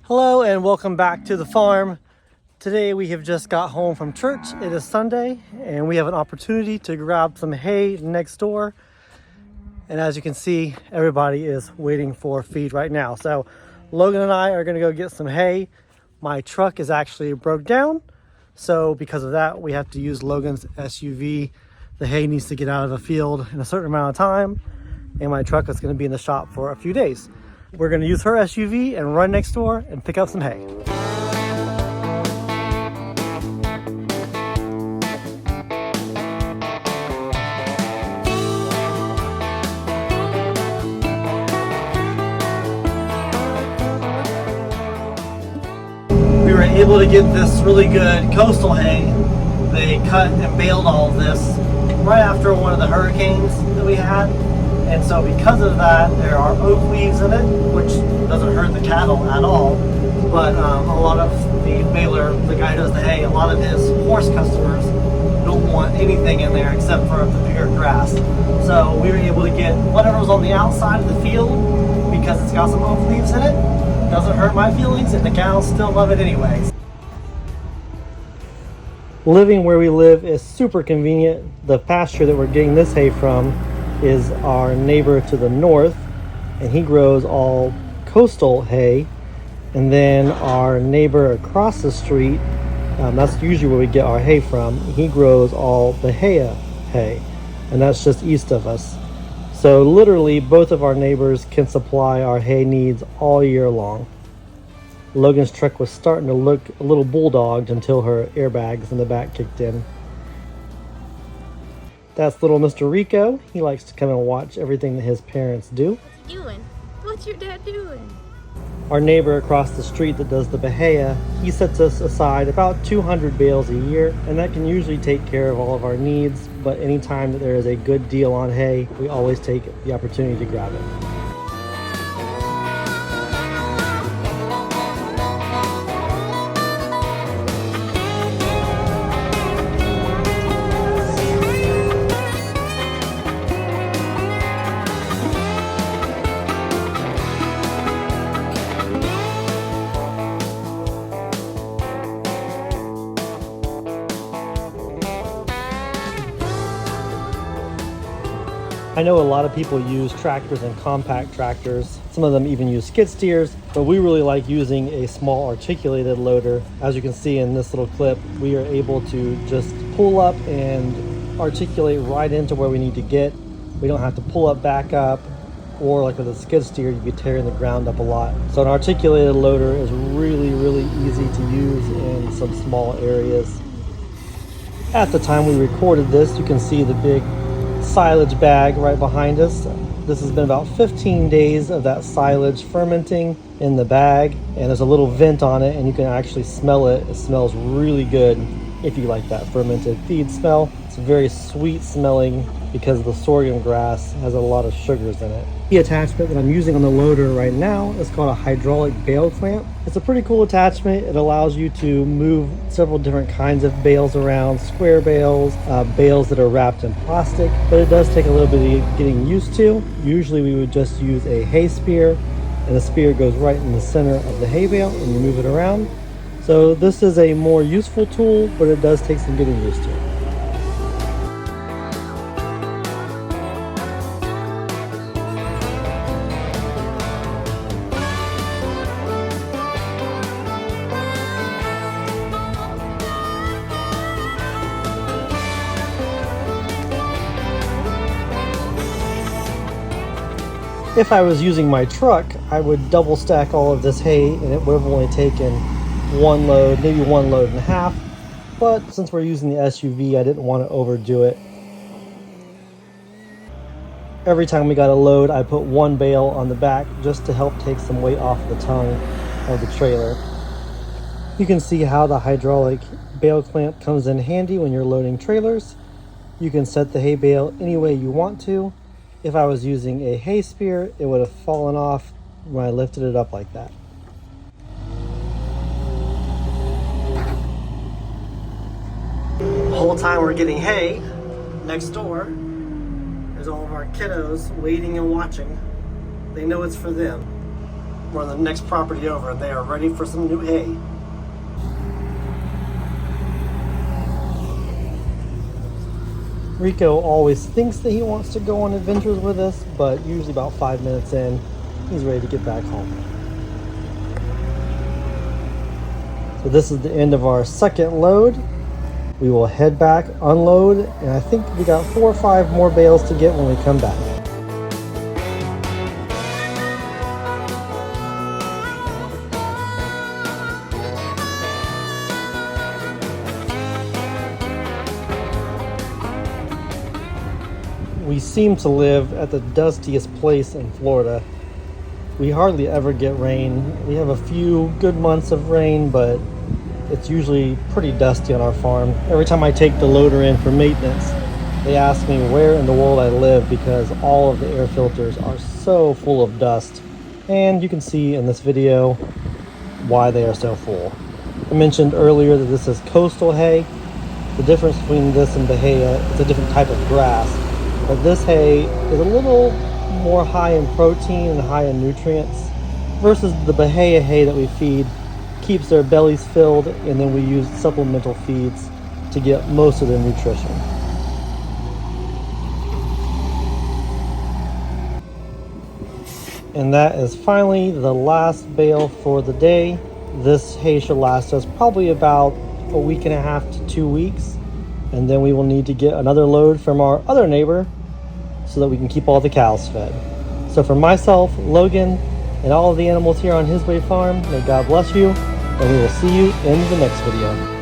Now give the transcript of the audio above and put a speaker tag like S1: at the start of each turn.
S1: Hello and welcome back to the farm. Today we have just got home from church. It is Sunday and we have an opportunity to grab some hay next door. And as you can see, everybody is waiting for feed right now. So Logan and I are gonna go get some hay. My truck is actually broke down. So because of that, we have to use Logan's SUV. The hay needs to get out of the field in a certain amount of time. And my truck is gonna be in the shop for a few days. We're gonna use her SUV and run next door and pick up some hay. We were able to get this really good coastal hay. They cut and baled all of this right after one of the hurricanes that we had. And so because of that, there are oak leaves in it, which doesn't hurt the cattle at all. But a lot of the baler, the guy who does the hay, a lot of his horse customers don't want anything in there except for the bigger grass. So we were able to get whatever was on the outside of the field because it's got some oak leaves in it. Doesn't hurt my feelings and the cows still love it anyways. Living where we live is super convenient. The pasture that we're getting this hay from is our neighbor to the north, and he grows all coastal hay. And then our neighbor across the street, that's usually where we get our hay from, he grows all Bahia hay, and that's just east of us. So literally both of our neighbors can supply our hay needs all year long. Logan's truck was starting to look a little bulldogged until her airbags in the back kicked in. That's little Mr. Rico. He likes to come and watch everything that his parents do.
S2: What's he doing? What's your dad doing?
S1: Our neighbor across the street that does the Bahia, he sets us aside about 200 bales a year, and that can usually take care of all of our needs. But anytime that there is a good deal on hay, we always take the opportunity to grab it. I know a lot of people use tractors and compact tractors. Some of them even use skid steers, but we really like using a small articulated loader. As you can see in this little clip, we are able to just pull up and articulate right into where we need to get. We don't have to pull up, back up, or like with a skid steer, you'd be tearing the ground up a lot. So an articulated loader is really, really easy to use in some small areas. At the time we recorded this, you can see the big silage bag right behind us. This has been about 15 days of that silage fermenting in the bag, and there's a little vent on it and you can actually smell it. It smells really good if you like that fermented feed smell. It's very sweet smelling because the sorghum grass has a lot of sugars in it. The attachment that I'm using on the loader right now is called a hydraulic bale clamp. It's a pretty cool attachment. It allows you to move several different kinds of bales around, square bales, bales that are wrapped in plastic, but it does take a little bit of getting used to. Usually we would just use a hay spear, and the spear goes right in the center of the hay bale and you move it around. So this is a more useful tool, but it does take some getting used to. If I was using my truck, I would double stack all of this hay and it would have only taken one load, maybe one load and a half. But since we're using the SUV, I didn't want to overdo it. Every time we got a load, I put one bale on the back just to help take some weight off the tongue of the trailer. You can see how the hydraulic bale clamp comes in handy when you're loading trailers. You can set the hay bale any way you want to. If I was using a hay spear, it would have fallen off when I lifted it up like that. The whole time we're getting hay next door, there's all of our kiddos waiting and watching. They know it's for them. We're on the next property over and they are ready for some new hay. Rico always thinks that he wants to go on adventures with us, but usually about 5 minutes in, he's ready to get back home. So this is the end of our second load. We will head back, unload, and I think we got 4 or 5 more bales to get when we come back. We seem to live at the dustiest place in Florida. We hardly ever get rain. We have a few good months of rain, but it's usually pretty dusty on our farm. Every time I take the loader in for maintenance, they ask me where in the world I live because all of the air filters are so full of dust. And you can see in this video why they are so full. I mentioned earlier that this is coastal hay. The difference between this and Bahia, it's a different type of grass. But this hay is a little more high in protein and high in nutrients versus the Bahia hay that we feed keeps their bellies filled, and then we use supplemental feeds to get most of their nutrition. And that is finally the last bale for the day. This hay should last us probably about a week and a half to 2 weeks, and then we will need to get another load from our other neighbor so that we can keep all the cows fed. So for myself, Logan, and all of the animals here on HisWay Farm, may God bless you, and we will see you in the next video.